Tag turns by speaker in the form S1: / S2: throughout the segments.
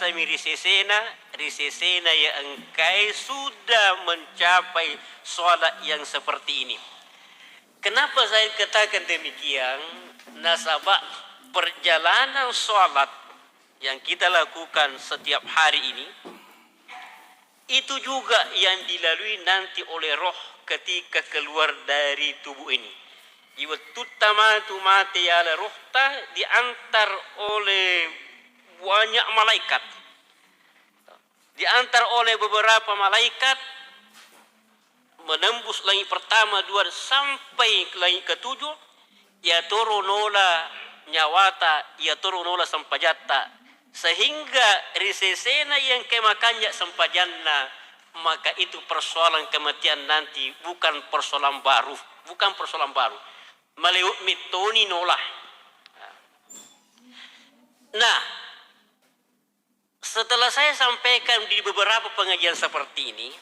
S1: sami risesena ya engkai sudah mencapai sholat yang seperti ini. Kenapa saya katakan demikian? Nasabah perjalanan sholat yang kita lakukan setiap hari ini, itu juga yang dilalui nanti oleh roh ketika keluar dari tubuh ini. Iwatuttamatu mati ala rohta diantar oleh banyak malaikat. Diantar oleh beberapa malaikat menembus langit pertama, dua sampai ke langit ketujuh. Ya turunola nyawata, ya turunola sampajatta, sehingga risesena yang kemakanya sampajanna, maka itu persoalan kematian nanti bukan persoalan baru, Maleuk mitoni nolah. Nah, setelah saya sampaikan di beberapa pengajian seperti ini,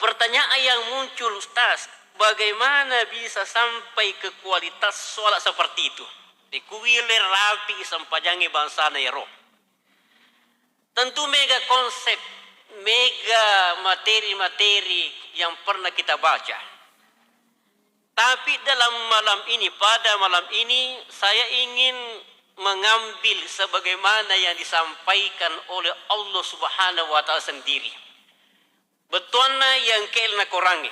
S1: pertanyaan yang muncul, Ustaz, bagaimana bisa sampai ke kualitas sholat seperti itu? Dikuwiler rapi sampajangi bangsa roh. Tentu mega konsep, mega materi-materi yang pernah kita baca. Tapi pada malam ini saya ingin mengambil sebagaimana yang disampaikan oleh Allah Subhanahu wa taala sendiri. Betulna yang kelna korangi.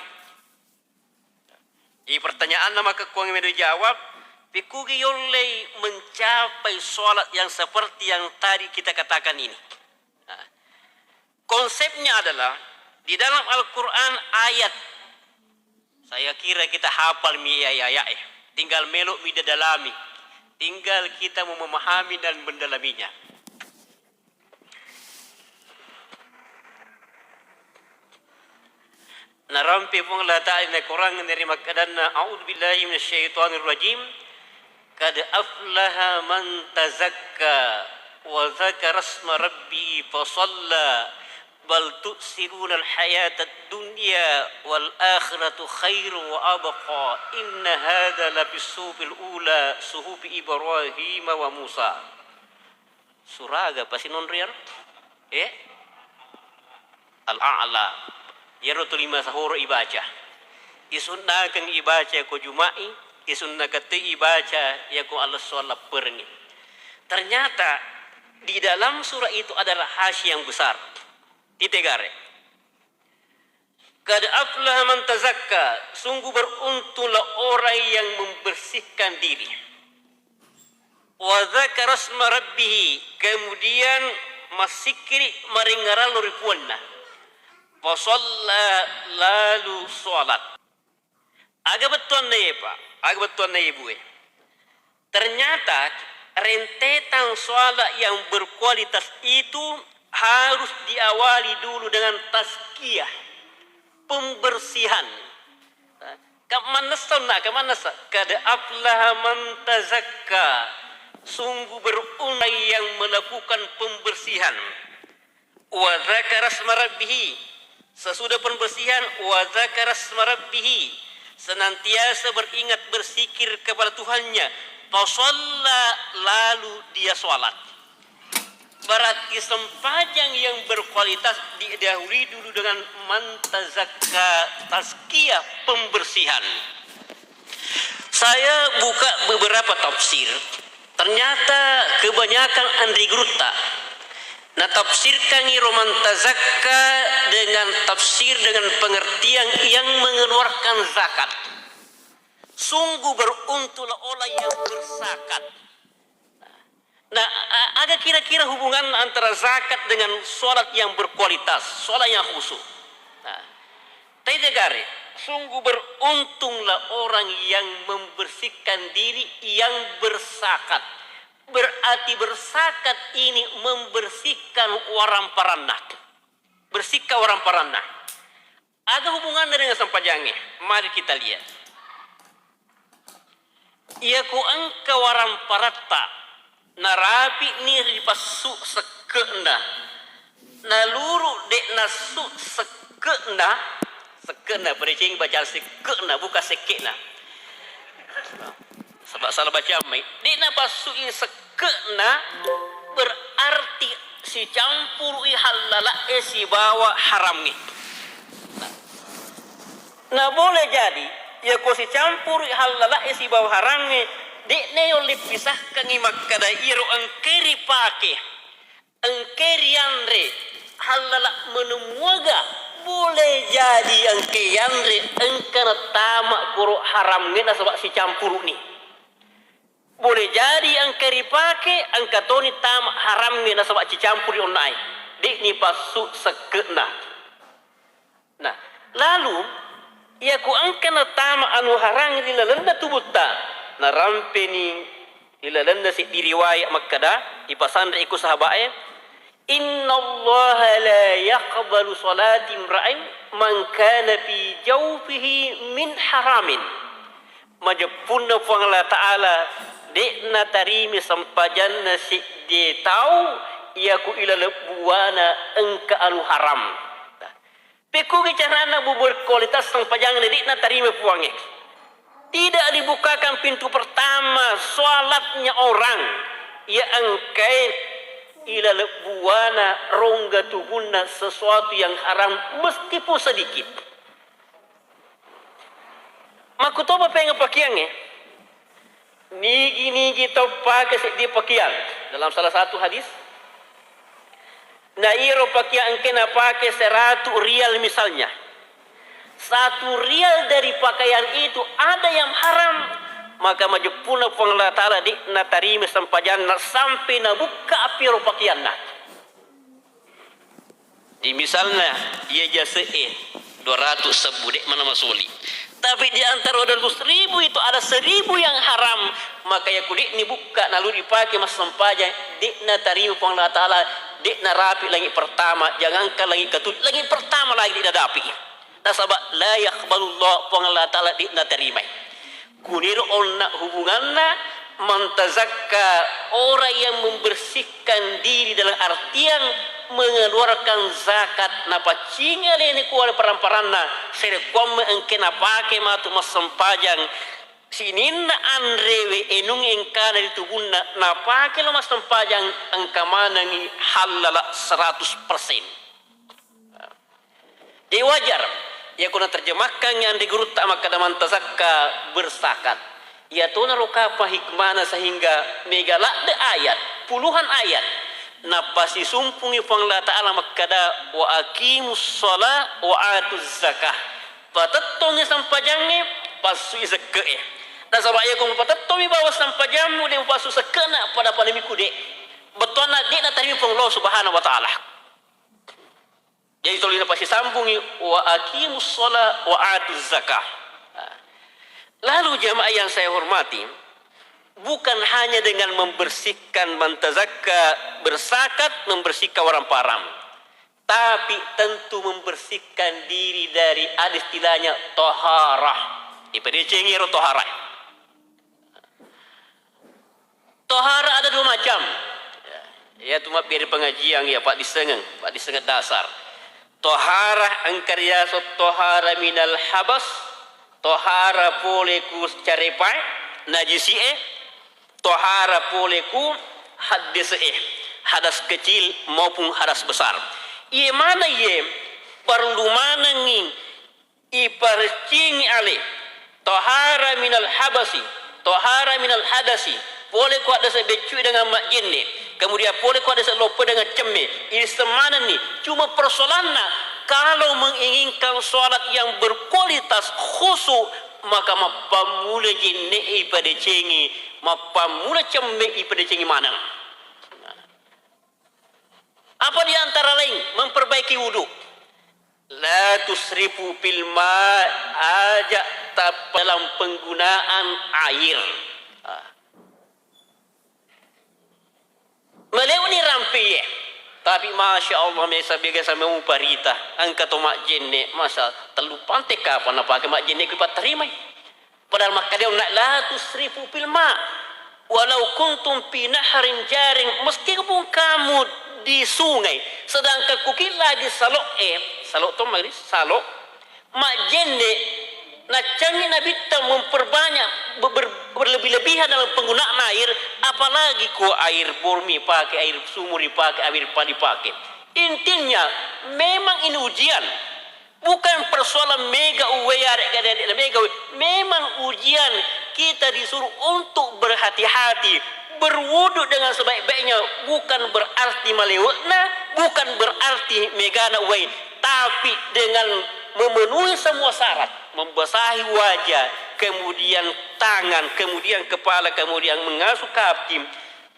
S1: Di pertanyaan nama kekuang yang dijawab, pikugi yollei mencapai sholat yang seperti yang tadi kita katakan ini. Nah, konsepnya adalah di dalam Al-Quran ayat, saya kira kita hafal tinggal meluk dalami, tinggal kita memahami dan mendalaminya. Narampi pun la ta'ala Quran dari makadana a'udzubillahi minasyaitonir rajim. Kad aflaha man tazakka wa dzakara asma rabbi fa shalla bal tu'siruna al-hayata ad-dunya wal akhiratu khairun wa abqa inna hadza la bis-suhufil ula suhufi Ibrahim wa Musa. Suraga pasinon riar al-a'la yarotu lima sahur ibaca isunnakan ibaca ko jumai isunnakan ibaca ya ko Allah sholat perni. Ternyata di dalam surah itu adalah hasyi yang besar. Ditegare. Kad aflaha man tazakka, sungguh beruntunglah orang yang membersihkan diri. Wa dzakara asma rabbih, kemudian masikri maringaran luripuanna. Fa shalla lalu salat. Agak betul nih Pak, agak betul nih Ibu. Ternyata rentetan salat yang berkualitas itu harus diawali dulu dengan tazkiyah, pembersihan. Kemana kada aflaha man tazakka, sungguh beruntunglah yang melakukan pembersihan. Wa dzakara asma rabbih, sesudah pembersihan wa dzakara asma rabbih, senantiasa beringat berzikir kepada Tuhannya. Fa shalla, lalu dia salat. Berarti sempajan yang berkualitas didahului dulu dengan mantazakka, tazkiyah, pembersihan. Saya buka beberapa tafsir. Ternyata kebanyakan Andri Gruta nah tafsirkan roman tazakka dengan tafsir dengan pengertian yang mengeluarkan zakat. Sungguh beruntunglah orang yang berzakat. Nah, ada kira-kira hubungan antara zakat dengan sholat yang berkualitas, sholat yang khusyuk. Nah, Taidegare, sungguh beruntunglah orang yang membersihkan diri, yang berzakat. Berarti berzakat ini membersihkan orang paranah. Bersihkan orang paranah. Ada hubungan dengan sampajangnya. Mari kita lihat. Iaku engkau orang parata. Narapi ni dipasu sekena, naluru dek nasu sekena bericing baca sekena bukan sekena. Sebab salah baca mai. Dek napasu ini sekena berarti si campur halala si bawa haram ni. Nah boleh jadi ya ko si campur halala si bawa haram ni dek ne yo lipisahkan i makkada iro angkeri pake angkeri andre halala menemuaga boleh jadi angke andre angkana tamak kuro haram ni na sebab si campur ni. Boleh jadi angkeri pake angkatoni tamak haram ni na sebab si campur onai. Dik ni pasu sekena. Nah, lalu ya ku angkana tamak anu harang di lalanda tubuta. Na rampe ni di lalanda si diriwayat makkada ipasandra iku sahabae. Inna Allah la yaqbalu salati imra'in man kana fi jawfihi min haramin. Majapunna fa Allah Ta'ala dekna tarimi sampajanna si dia tahu ia ku ila lebuana engka anu haram. Peku bicarana bubur kualitas sampajanna dekna tarimi puange. Tidak dibukakan pintu pertama salatnya orang ia engkai ila lebuana rongga tubuhna sesuatu yang haram meskipun sedikit. Makutoba pengen pakiannya. Nigi topa ke di pakaian dalam salah satu hadis. Nairo pakaian kena pakai 100 rial misalnya. 1 rial dari pakaian itu ada yang haram, maka majapuna Allah Ta'ala di natarimi sampajanna sampai nabuka api ro pakaian na. Di misalnya ia jasa 200 sebu dek mana masuli. Tapi di antara 200.000 itu ada 1.000 yang haram, maka ya kulit ni buka lalu dipakai mas sampajan dek natarimi Allah Ta'ala dek narapi lagi pertama, jangankan lagi ketut lagi pertama lagi tidak dapi. Nasabak la yaqbalullah Allah Ta'ala dek natarimi. Kunir onna hubunganna mantazakka orang yang membersihkan diri dalam artian mengeluarkan zakat napa cingale ni kuala paramparanna sere komme engke napake matu masampajang sininna andrewe enung engkana di tubunna napake lo masampajang angkamanangi halala 100%. Jadi wajar ya kuna terjemahkan yang di guru tak maka daman tazakka bersakat. Ya tuna rokapa hikmana sehingga megalak de ayat puluhan ayat napasi sumpungi Allah Ta'ala makkada wa aqimus shalah wa atuz zakah patattongi sampajangnya pasu zakah dan sabaya kong patattongi bawa sampajamu dia pasu sekena pada pandemi kude betona dia tadi Allah Subhanahu wa Ta'ala. Jadi tolong pasti sambungi wa aqimus shalah wa atuz zakah. Lalu jamaah yang saya hormati, bukan hanya dengan membersihkan mantazakka bersakat membersihkan orang param, tapi tentu membersihkan diri dari ada istilahnya toharah. Ipedecengiro toharah. Toharah ada 2 macam. Ya cuma biar pengajian ya Pak disengeng dasar. Toharah angkarya so toharah minal habas, toharah poleku carepai najisi tohara poleku hadis hadas kecil maupun hadas besar. Ia mana ye perlu manangin iparcing ale tohara minal habasi tohara minal hadasi boleh ku ada sebecu dengan mak jenne kemudian boleh ku ada selopa dengan cemme ini semana ni cuma persoalannya kalau menginginkan solat yang berkualitas khusyuk maka mapamula jenne pada cengi mapamula cemme pada cengi mana apa di antara lain memperbaiki wudu la tusrifu fil ma ajak dalam penggunaan air meleuni rampi tapi masya Allah biasa memparita angkat mak jenne masa telu pantek apa nak pakai mak jenne kita terima padahal maka dia nak la tusrifu fil ma walau kuntum fi nahrin jaring meskipun kamu di sungai sedangkan kukila di salok salok tu magris salok mak jenne Nah, canggih Nabi kita memperbanyak berlebih-lebihan dalam penggunaan air, apalagi kok air burmi pakai, air sumur dipakai, air padi dipakai. Intinya memang ini ujian, bukan persoalan mega uweyar, mega. Memang ujian, kita disuruh untuk berhati-hati, berwudu dengan sebaik-baiknya, bukan berarti melewatna, bukan berarti megana uwey, tapi dengan memenuhi semua syarat, membasahi wajah, kemudian tangan, kemudian kepala, kemudian mengasuh kaki,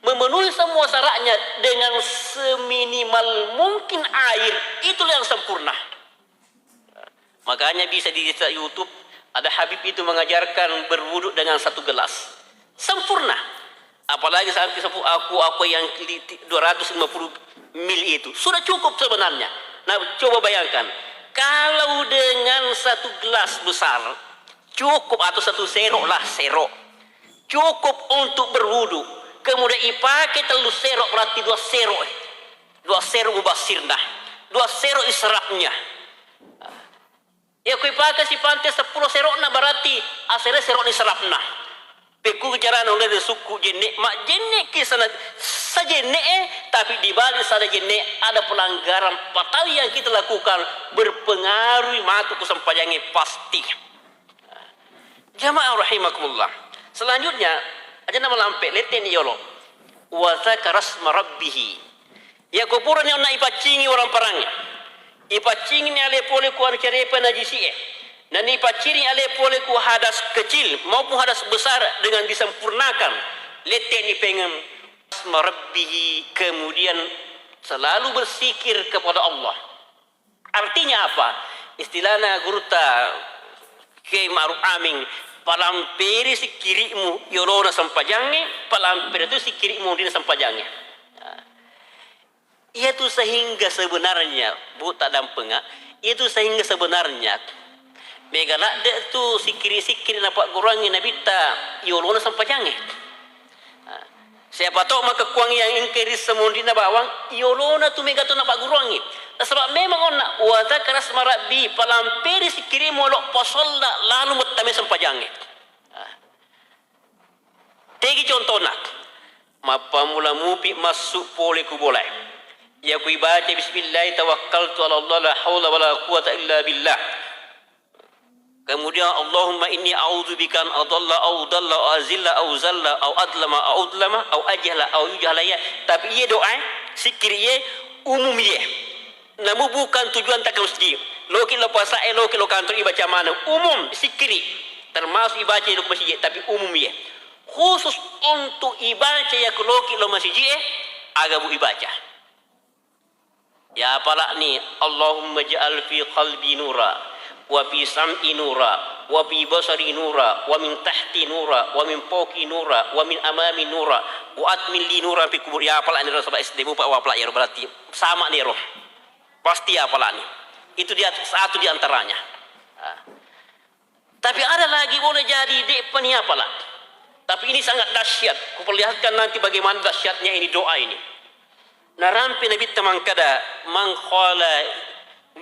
S1: memenuhi semua syaratnya dengan seminimal mungkin air, itulah yang sempurna. Makanya bisa di YouTube ada Habib itu mengajarkan berwuduk dengan 1 gelas, sempurna. Apalagi sampai sepuh aku yang 250 ml itu sudah cukup sebenarnya. Nah, coba bayangkan, kalau dengan 1 gelas besar cukup, atau 1 serok lah, serok cukup untuk berwudu. Kemudian dipakai telur serok, berarti 2 serok, 2 serok mubasirnah, 2 serok israfnya. Ya kui pakai si pantai 10 serok na, berarti asalnya serok ni serapna. Peku cara oleh suku jenek mak jenek kisah sajenek, tapi di balik sada jenek ada pelanggaran fatal yang kita lakukan berpengaruh matu kesampaiannya pasti. Jamaah rahimakumullah. Selanjutnya aja nama lampe leten yolo wa zakara asma rabbih. Ya kupuran yang nak ipacingi orang perangnya, ipacingi ni ale pole ku anu carepa najisi dan ipaciri ale pole ku hadas kecil maupun hadas besar dengan disempurnakan. Leten ni pengen asma rabbih, kemudian selalu bersikir kepada Allah. Artinya apa? Istilahnya gurta Kiai Ma'ruf Amin, palampiri si kirimu yolona sampajange, palampiri itu si kirimu dina sampajange. Itu sehingga sebenarnya buta dan pengak, itu sehingga sebenarnya megala de tu sikiri-sikiri nampak gurangi nabi ta yolona sampajange. Siapa tahu maka kuang yang ingkiri semundina bawang yolona tu mega tu nampak gurangi. Sebab memang ona wa zakara asma rabbi, palampiri sikiri molok posolla lalu mutame sampajange. Tegi contohna mapa mula mupi masuk pole ku boleh. Ya ku ibaca bismillah tawakkaltu ala Allah la haula wala quwata illa billah. Kemudian Allahumma inni a'udzubika an adalla au dalla au azilla au zalla au adlama au udlama au ajhala au yujhala ya. Tapi ia doa zikir ia umum ia. Namun bukan tujuan tak masjid. Lo kilo puasa lo kilo kantor ibaca mana umum zikiri. Termasuk ibaca di masjid tapi umum ia. Khusus untuk ibaca ya lo kilo masjid agak bu ibaca. Ya apalah ni Allahumma ja'al fi qalbi nura wa fi sam'i nura wa fi basari nura wa min tahti nura wa min fawqi nura wa min amami nura wa atmil li nura fi kubur. Ya apalah ni sebab SD mu pak wapla ya berarti sama ni roh. Pasti apalah ni. Itu dia satu di antaranya. Tapi ada lagi boleh jadi dek pani apalah. Tapi ini sangat dahsyat. Kuperlihatkan nanti bagaimana dahsyatnya ini doa ini. Narampi Nabi tamang kada man qala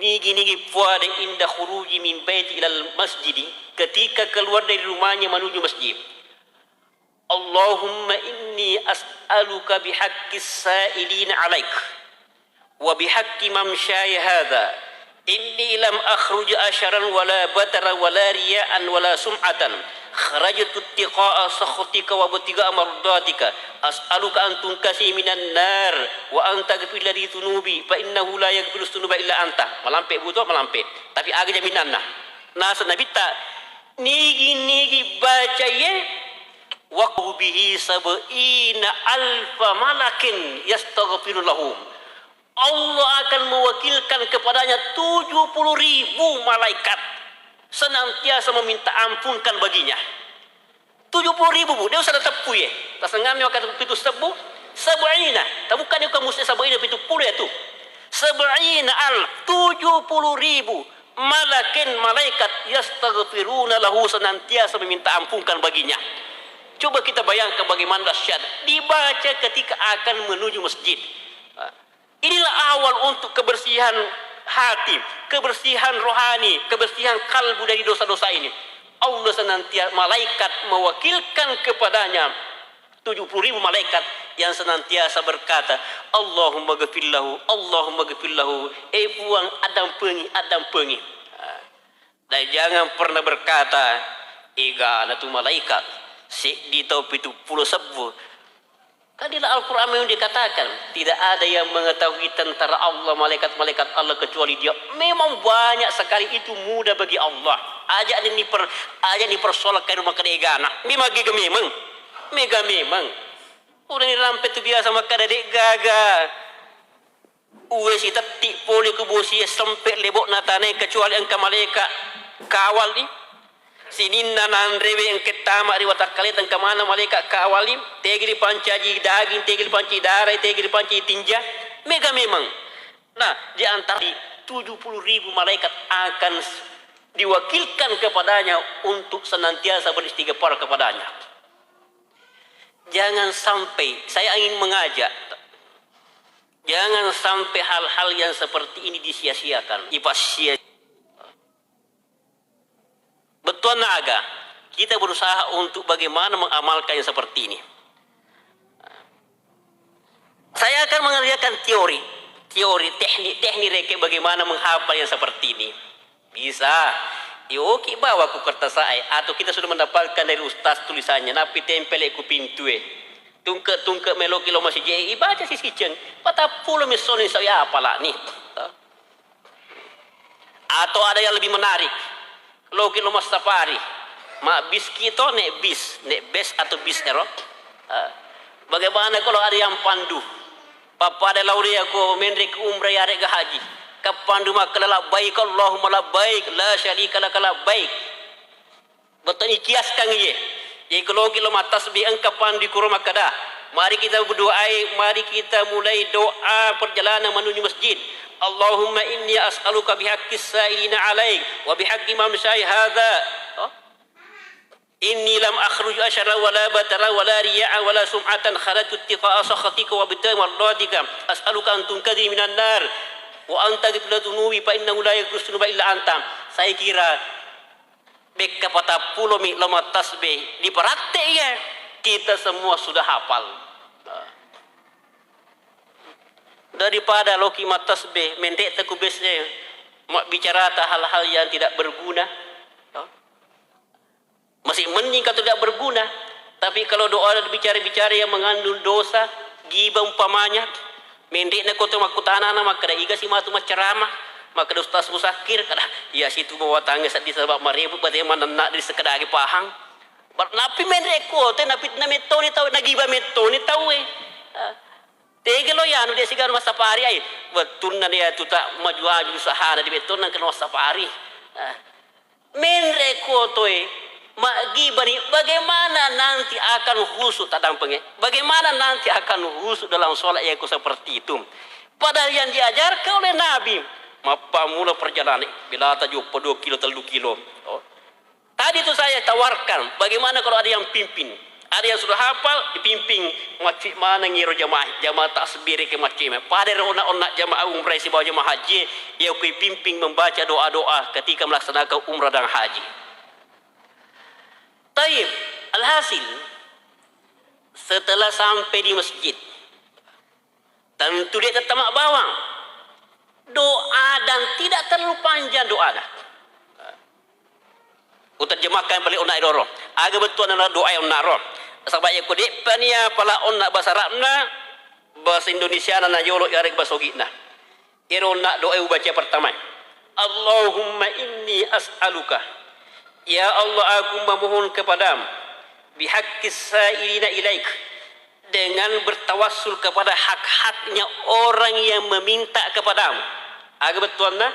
S1: nigi puade inda khuruji min baiti ilal masjidi, ketika keluar dari rumahnya menuju masjid. Allahumma inni as'aluka bihaqqis sa'ilina alaik wa bihaqqi mamsyaya hadha inni lam akhruj asharan wala batara wala riya'an wala sum'atan kharajtu tiqa'a sakhatika wa butiga mardatika as'aluka an tunkasi minan nar wa anta ghafir ladhi tunubi fa innahu la yaghfiru tunuba illa anta. Malampe butuh malampe tapi aga jaminanna nas nabi ta nigi baca ye wa bihi sab'ina alfa malakin yastaghfiru lahum. Allah akan mewakilkan kepadanya 70.000 malaikat senantiasa meminta ampunkan baginya. 70.000 bu, dia usah tepu ye. Tak sengami akan itu sebu, sebuina. Tak bukan dia kamu sebuina itu puluh itu. Sebuina al 70.000 malakin malaikat yastaghfiruna lahu senantiasa meminta ampunkan baginya. Coba kita bayangkan bagaimana dahsyat dibaca ketika akan menuju masjid. Inilah awal untuk kebersihan hati, kebersihan rohani, kebersihan kalbu dari dosa-dosa ini. Allah senantiasa, malaikat mewakilkan kepadanya 70.000 malaikat yang senantiasa berkata, Allahumma ghafirlahu, Allahumma ghafirlahu, puang Adam pengi. Dan jangan pernah berkata, ega natu malaikat, sik di tau pitu puluh sebu. Kan di Al-Quran memang dikatakan, tidak ada yang mengetahui tentara Allah, malaikat-malaikat Allah kecuali dia. Memang banyak sekali, itu mudah bagi Allah. Ajak dipersoalkan rumah kedegana. Memang giga memang. Mega memang. Orang ni rampet tu biasa makan adik gagal. Uwe si tetik poli kubusi sempit lebok natane kecuali engkau malaikat kawal ni. Sininna nan rewe engke tamak di watak kalit engkau mana malaikat kawal ni. Tegi di pancaji daging, tegi di panci darah, tegi di panci tinja. Mega memang. Nah, di antara 70.000 malaikat akan diwakilkan kepadanya untuk senantiasa beristighfar kepadanya. Jangan sampai, saya ingin mengajak, jangan sampai hal-hal yang seperti ini disia-siakan. Betul naga, kita berusaha untuk bagaimana mengamalkan yang seperti ini. Saya akan mengerjakan teori, teknik reke bagaimana menghafal yang seperti ini. Bisa. Oke, bawa ku kertas saya, atau kita sudah mendapatkan dari ustaz tulisannya, napi tempel ku pintu tungke melo kilo masih jadi baca sisi ceng patapuluh misoni saya apalah nih. Atau ada yang lebih menarik, lo kilo mas safari mak bis kita nek bes atau bis erok. Bagaimana kalau ada yang pandu papa ada lauria ko mendrik umrah ya rega haji kapandu makala labbaik Allahumma labbaik la syarika lak labbaik. Betul ni kiaskan ye. Ye kalau kilo tasbih engkau pandu kuro makada. Mari kita berdoa, mari kita mulai doa perjalanan menuju masjid. Allahumma inni as'aluka bihaqqis sa'ilina alaik wa bihaqqi man syai hadza. Inni lam akhruj asyara wala batara wala riya'a wala sum'atan kharatu ittiqa'a sakhatika wa bitai mardatika. As'aluka an tunkadhi minan nar wa anta ghafirud dzunubi fa innahu la yaghfiru dzunuba illa anta. Saya kira beka patapuluh mi lama tasbih dipraktek ya, kita semua sudah hafal. Daripada loki matasbih mendek tekubesnya bicara hal-hal yang tidak berguna. Masih mending kalau tidak berguna. Tapi kalau doa bicara-bicara yang mengandung dosa, ghibah umpamanya, mendek nak kota makutana maka ada iga si matu maceramah, maka ada ustaz musakir kada ya situ bawa tangga di sebab maribu bagaimana nak di sekedar pahang. Napi mendek kota napi na metoni tahu na ghibah metoni tahu Tegelo ya anu dia sigar masa pari ai betul na dia tu tak maju usaha di betul na kena masa pari. Mendek kota magi bani bagaimana nanti akan khusyuk tadang penge, bagaimana nanti akan khusyuk dalam sholat yang seperti itu. Padahal yang diajarkan oleh Nabi, mapa mula perjalanan bila tajuk 2 kilo 3 kilo. Tadi itu saya tawarkan, bagaimana kalau ada yang pimpin, ada yang sudah hafal dipimpin masjid mana ngiro jamaah tasbih ke masjid. Padahal onak jamaah umrah si bawa jamaah haji, ia pimpin membaca doa-doa ketika melaksanakan umrah dan haji. Taib, alhasil setelah sampai di masjid, tentu dia tertamak bawang doa dan tidak terlalu panjang doa dah. Uterjemahkan balik onak idoro. Agak betul adalah doa yang naro. Sebab yang kudik pania pala onak bahasa Arabna, bahasa Indonesia na yolo yarek bahasa Gitna. Iro nak doa baca pertama. Allahumma inni as'aluka. Ya Allah, aku memohon kepadamu bihaqqis sa'ilina ilaik, dengan bertawassul kepada hak-haknya orang yang meminta kepadamu. Agak betul nah?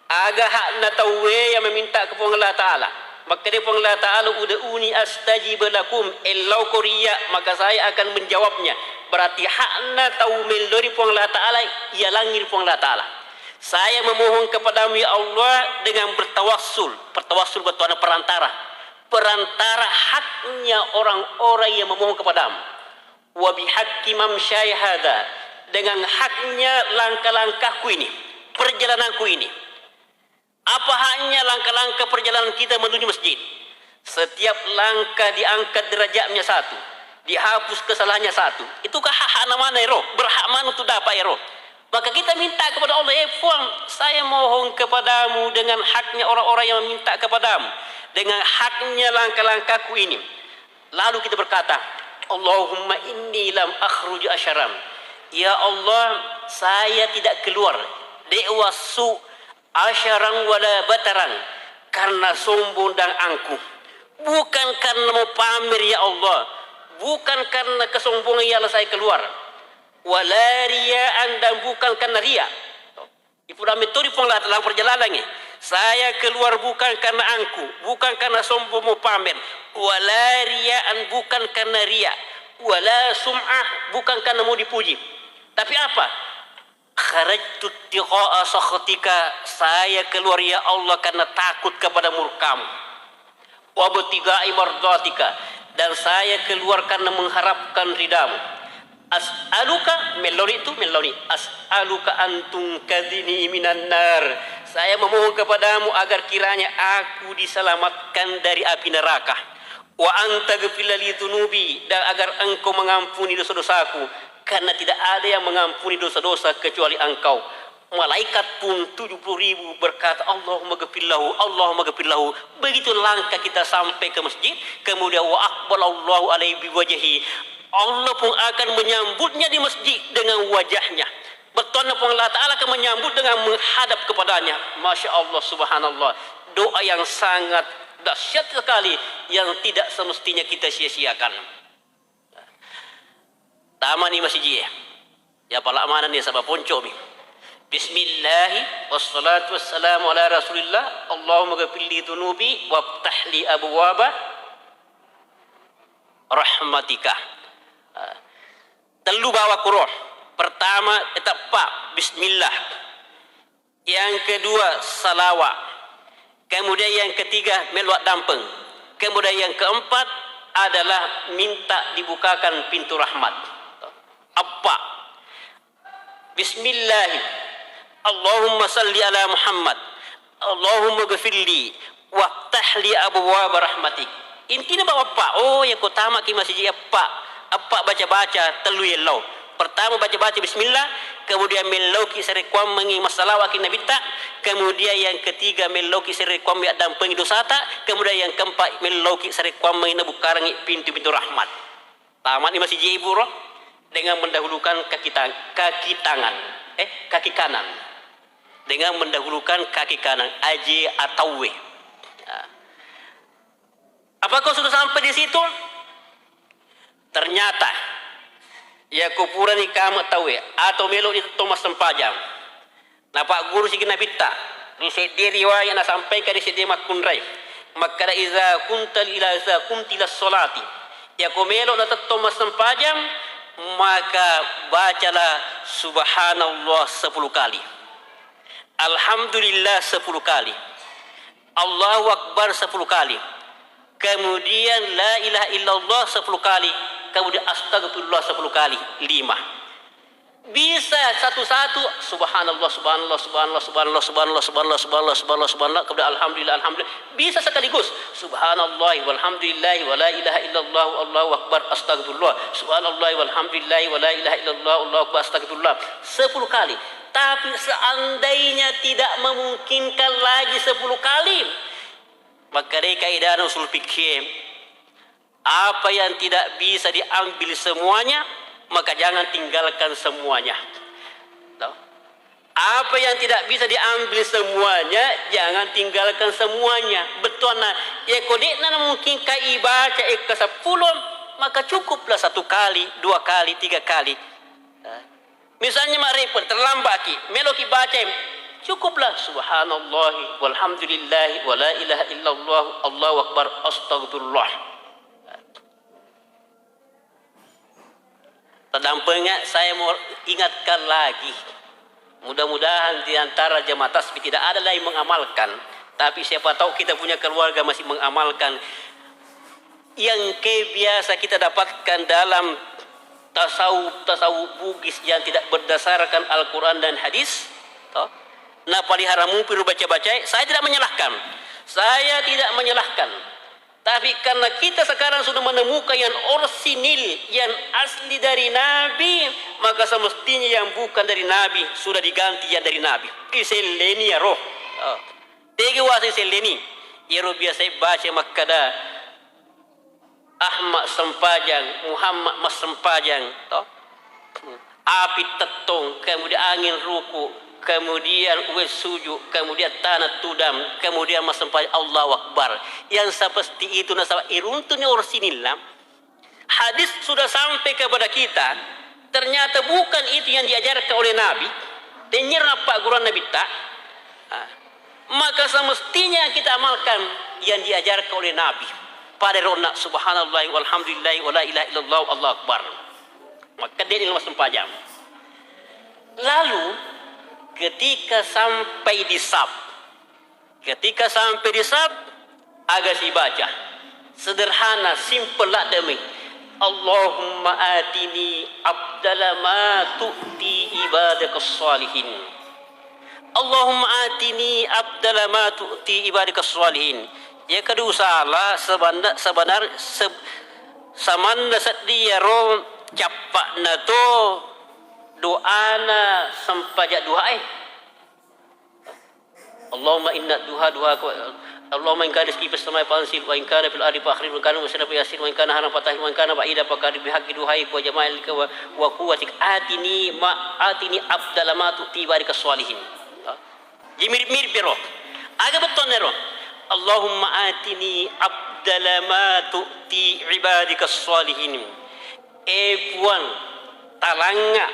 S1: Agak hak na tawe yang meminta kepada Allah Ta'ala. Maka dia Allah Ta'ala ud'uni astajib lakum illau quriya, maka saya akan menjawabnya. Berarti hak na tahu melori Allah Ta'ala ia langir Allah Ta'ala. Saya memohon kepadamu ya Allah dengan bertawassul. Bertawassul betul perantara. Perantara haknya orang-orang yang memohon kepadamu. Wa bihaqqi mamsyai hadza, dengan haknya langkah-langkahku ini, perjalananku ini. Apa haknya langkah-langkah perjalanan kita menuju masjid? Setiap langkah diangkat derajatnya satu, dihapus kesalahannya satu. Itukah hak mana ero? Berhak mana untuk dapat ero? Maka kita minta kepada Allah, Puang, saya mohon kepadamu dengan haknya orang-orang yang meminta kepadamu, dengan haknya langkah-langkahku ini. Lalu kita berkata, Allahumma inni lam akhruj asyaram. Ya Allah, saya tidak keluar dewasu asyaran wala bataran, karena sombong dan angkuh. Bukan karena mau pamer ya Allah, bukan karena kesombongan ya Allah saya keluar. Wala riya'an, dan bukan karena riya. Ibu metode penglah dalam perjalanannya. Saya keluar bukan karena angku, bukan karena sombong mau pamer. Wala riya'an, bukan karena riya. Wala sum'ah, bukan karena mau dipuji. Tapi apa? Kharajtu tiqa'a sakhatika, saya keluar ya Allah karena takut kepada murkamu. Wa btiga'i mardatika, dan saya keluar karena mengharapkan ridamu. As'aluka, meloni itu meloni. As'aluka antum kadhini minan nar. Saya memohon kepadamu agar kiranya aku diselamatkan dari api neraka. Wa anta ghfir li dzunubi, dan agar engkau mengampuni dosa-dosaku, karena tidak ada yang mengampuni dosa-dosa kecuali engkau. Malaikat pun 70.000 berkata, Allahumma ghfirlahu, Allahumma ghfirlahu. Begitu langkah kita sampai ke masjid, kemudian wa aqbalallahu alaihi biwajhi, Allah pun akan menyambutnya di masjid dengan wajahnya. Betul pun Allah Ta'ala akan menyambut dengan menghadap kepadanya. Masya Allah, subhanallah. Doa yang sangat dahsyat sekali, yang tidak semestinya kita sia-siakan. Taman ni masjid ya pala mana ni sabab ponco mi. Bismillah wassalatu wassalamu ala Rasulillah. Allahumma ghfir li dhunubi waftah li abwaaba rahmatika. Telu bawa kuroh. Pertama etapa bismillah. Yang kedua salawat. Kemudian yang ketiga meluat dampeng. Kemudian yang keempat adalah minta dibukakan pintu rahmat. Apa? Bismillah. Allahumma salli ala Muhammad. Allahumma ghfirli waftah li abwaab rahmatik. Intinya bawa apa? Oh, yang utama ki masjid apa? Apa baca-baca telu yellow. Pertama baca-baca bismillah, kemudian meloki serekwam mengi masalah wakin nabi tak, kemudian yang ketiga meloki serekwam ya dampengi dosata, kemudian yang keempat meloki serekwam mengi nabukarangi pintu-pintu rahmat. Tamat ni masjid ibu roh dengan mendahulukan kaki kanan. Dengan mendahulukan kaki kanan, aji atau we. Apakah sudah sampai di situ? Ternyata ya kupuran ikam tahu atau melo itu Thomas Sempajang. Napa guru si kena bitta. Di riwayat na sampai ke di sini makunrai. Maka iza kuntal ila iza kuntilas solati. Ya kumelo na Thomas Sempajang, maka bacalah subhanallah 10 kali. Alhamdulillah 10 kali. Allahu Akbar 10 kali. Kemudian la ilaha illallah 10 kali. Kemudian astagfirullah 10 kali. 5. Bisa satu-satu subhanallah subhanallah subhanallah subhanallah subhanallah subhanallah subhanallah subhanallah subhanallah, kemudian alhamdulillah alhamdulillah. Bisa sekaligus subhanallah walhamdulillah wa la ilaha illallah Allahu akbar astagfirullah subhanallah walhamdulillah wa la ilaha illallah Allahu akbar astagfirullah 10 kali. Tapi seandainya tidak memungkinkan lagi 10 kali, maka dari kaidah usul fikih, apa yang tidak bisa diambil semuanya, maka jangan tinggalkan semuanya. Apa yang tidak bisa diambil semuanya, jangan tinggalkan semuanya. Betul nah, ya kodekna mungkin kai baca ke 10, maka cukuplah 1 kali, 2 kali, 3 kali. Misalnya repot terlambat ki, meloki baca cukuplah subhanallah walhamdulillah wa la ilaha illallah Allahu akbar astagfirullah. Terdampingnya saya mau ingatkan lagi, mudah-mudahan di antara jemaah tasbih tidak ada lagi mengamalkan, tapi siapa tahu kita punya keluarga masih mengamalkan yang biasa kita dapatkan dalam tasawuf Bugis yang tidak berdasarkan Al-Quran dan hadis. na palihara mumpi baca-baca, saya tidak menyalahkan. Saya tidak menyalahkan. Tapi karena kita sekarang sudah menemukan yang orsinil, yang asli dari Nabi, maka semestinya yang bukan dari Nabi sudah diganti yang dari Nabi. Iseleni ya roh. Tegi wasi seleni. Ya roh biasa baca makada Ahmad Sempajang, Muhammad Mas Sempajang, api tetong, kemudian angin ruku, kemudian uwe sujud, kemudian tanah tudam, kemudian Mas Sempajang Allahu Akbar. Yang seperti itu nasabah iruntuni orsinillah. Hadis sudah sampai kepada kita, ternyata bukan itu yang diajarkan oleh Nabi. Dengar apa Quran Nabi tak? Maka semestinya kita amalkan yang diajarkan oleh Nabi. Pada rona subhanallah walhamdulillah wala ilaha illallah Allahu Akbar. Maka dia ilmu sempajam. Lalu ketika sampai di sab, agak si baca sederhana, simple lah demi Allahumma atini abdala ma tu'ti ibadakas salihin. Allahumma atini abdala ma tu'ti ibadakas salihin. Ya kedua salah sebenar samanda sedia ro capak na to doana sempajak doa Allahumma inna duha Allahumma in kana rizqi samai pansil wa in kana fil ardi fakhrin wa kana musyrif yasin wa in kana haram fatah wa in kana ba'ida faqad bi haqqi duhai wa jama'ilika wa quwwatik atini abdala ma tu'ti barikas salihin. Mirip biro aga beton nero Allahumma atini abdala ma tu'ti ibadikas salihin. Puan talanga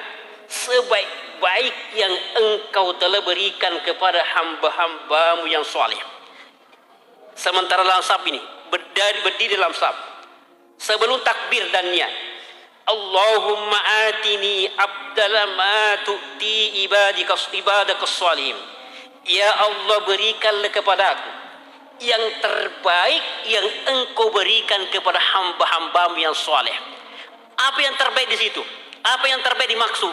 S1: sebaik-baik yang engkau telah berikan kepada hamba-hambamu yang saleh. Sementara dalam sab ini berdiri dalam sab sebelum takbir dan niat, Allahumma atini abdala ma tu'ti ibadakas salihin. Ya Allah, berikanlah kepadaku yang terbaik yang engkau berikan kepada hamba-hambamu yang saleh. Apa yang terbaik di situ? Apa yang terbaik dimaksud?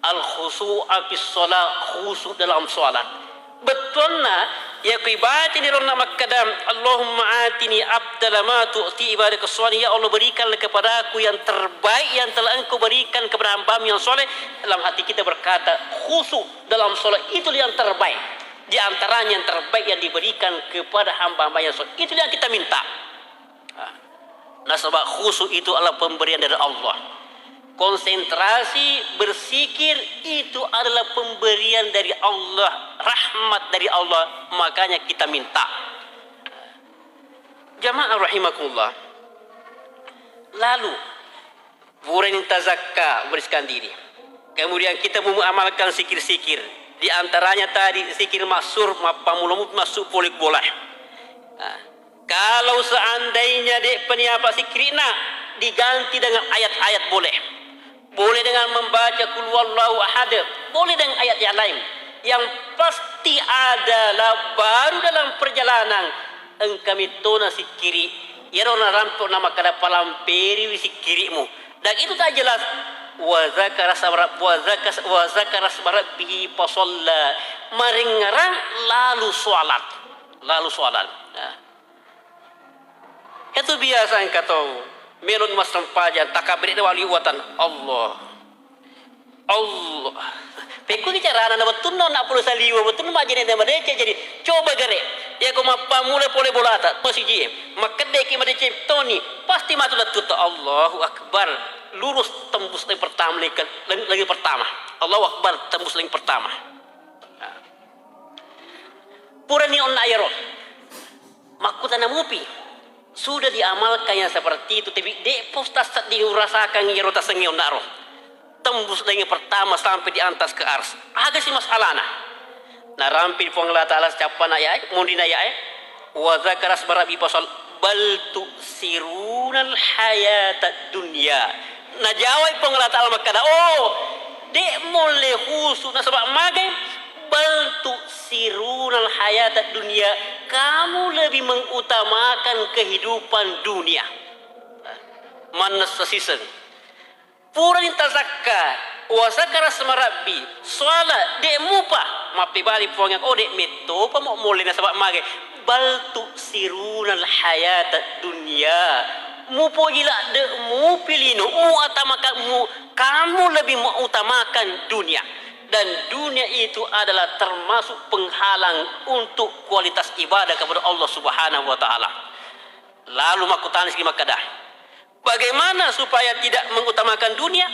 S1: Al-khusu'a fis shalah, khusu' dalam salat. Betulna ya ibadat ini rona makadam Allahumma atini abdala ma tu'ti ibadakas salihin. Ya Allah, berikanlah kepadaku yang terbaik yang telah engkau berikan kepada hamba-Mu yang soleh. Dalam hati kita berkata khusu dalam salat itu yang terbaik. Di antaranya yang terbaik yang diberikan kepada hamba-hamba yang soleh, itu yang kita minta. Nah, sebab khusu itu adalah pemberian dari Allah. Konsentrasi berzikir itu adalah pemberian dari Allah, rahmat dari Allah, makanya kita minta. Jamaah rahimakumullah. Lalu bulan tazakka, bersihkan diri. Kemudian kita mengamalkan zikir-zikir. Di antaranya tadi zikir maksur, pamulamu masuk polik bola. Kalau seandainya dek peniapa zikrina diganti dengan ayat-ayat boleh. Boleh dengan membaca qul huwallahu ahad, boleh dengan ayat yang lain. Yang pasti adalah baru dalam perjalanan engkau mitona zikiri. Ya rona rampok nama kada palamperi zikirimu. Dan itu tak jelas. Wa zakara rabbihi fasalla, merengarang lalu salat. Itu biasa yang kata melon mas sempajan takabir wali watan Allah. Peku bicara na betul nak perlu saliwa betul mak jadi nama dia jadi coba gare ya ko mapamule pole bolata masih je makadeki madece toni pasti matulah tuta Allahu akbar lurus tembus lagi pertama lagi pertama Allahu akbar tembus lagi pertama. Purani on ayro makutana mupi sudah diamalkan yang seperti itu tapi de postas diurasakan yero tasengi on naro tembus lagi pertama sampai di atas ke ars. Ada si masalah nah rampil pengala ta'ala capana ya mundina ya wa zakara asbarabi pasal bal tusirunal hayatad dunya. Nah jawab pengala ta'ala makada dek mulai khusus nah sebab magai bal tusirunal hayatad dunya, kamu lebih mengutamakan kehidupan dunia. Mana sesisen pura tazakka wa zakara asma rabbi salat de mupa mapi bali puang yang odek meto pa mo molina sabab mage bal tu sirunal hayat dunia mu po gila de mu pilino mu utamakan mu kamu lebih mengutamakan dunia dan dunia itu adalah termasuk penghalang untuk kualitas ibadah kepada Allah Subhanahu wa taala. Lalu makutani segi makadah, bagaimana supaya tidak mengutamakan dunia?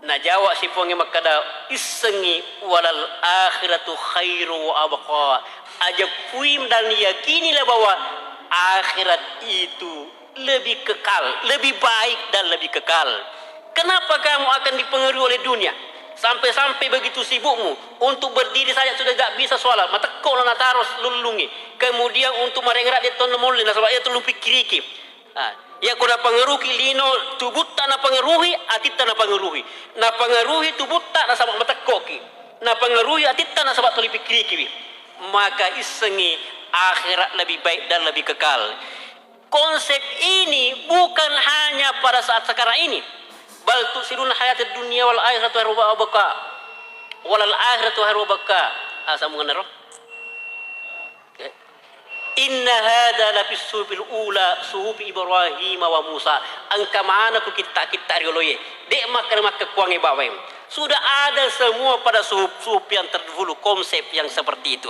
S1: Nah jawab si pongi makada isengi walal akhiratu khairu wa abqa. Aja puim dan yakinilah bahwa akhirat itu lebih kekal, lebih baik dan lebih kekal. Kenapa kamu akan dipengaruhi oleh dunia? Sampai-sampai begitu sibukmu untuk berdiri saja sudah tidak bisa sholat. Mata kau nak taros lulungi. Kemudian untuk merengrak dia ton mulai sebab dia tolong pikiriki. Ya kuna pengaruhi lino tubutta na pengaruhi atita na pengaruhi. Na pengaruhi tubutta na sabak mata koki. Na pengaruhi atita na sabak toli pikiriki. Maka isengi akhirat lebih baik dan lebih kekal. Konsep ini bukan hanya pada saat sekarang ini. Bal tusirun hayatid dunia wal akhiratu khairu wa abqa. Walal akhiratu khairu wa abqa. Sambungan naro. Inna hadza la fis suhufil ula suhufi Ibrahim wa Musa. Angka mana ku kita rioloye. Dek makan kuangi bawem. Sudah ada semua pada suhuf yang terdahulu konsep yang seperti itu.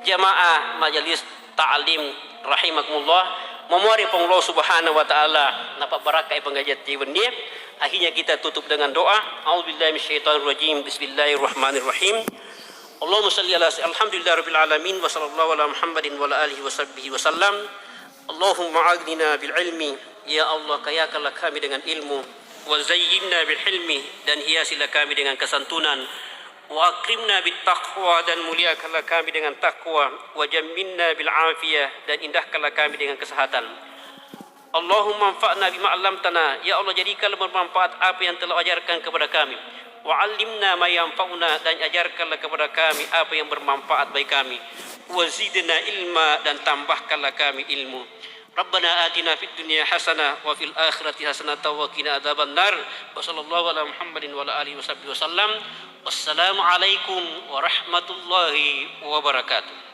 S1: Jamaah majelis ta'lim rahimakumullah, memori Allah Subhanahu wa taala napa barakah pengajian ini. Akhirnya kita tutup dengan doa. A'udzubillahi minasyaitonir rajim. Bismillahirrahmanirrahim. Allahumma salli ala alhamdulillah rabbil alamin wa sallallahu ala Muhammadin wa ala alihi wa sahbihi wa sallam. Allahumma aghnina bil ilmi, ya Allah kayakanlah kami dengan ilmu, wa zayyinna bil hilmi, dan hiasilah kami dengan kesantunan, wa akrimna bit taqwa, dan muliakanlah kami dengan takwa, wa jamminna bil afiyah, dan indahkanlah kami dengan kesehatan. Allahumma anfa'na bima 'allamtana, ya Allah jadikanlah bermanfaat apa yang telah ajarkan kepada kami. Wa'allimna ma yanfa'una, dan ajarkanlah kepada kami apa yang bermanfaat bagi kami. Wa zidna ilma, dan tambahkanlah kami ilmu. Rabbana atina fid dunya hasanah wa fil akhirati hasanah wa qina adzabannar. Wa sallallahu ala Muhammadin wa ala alihi wasallam. Wassalamu alaikum warahmatullahi wabarakatuh.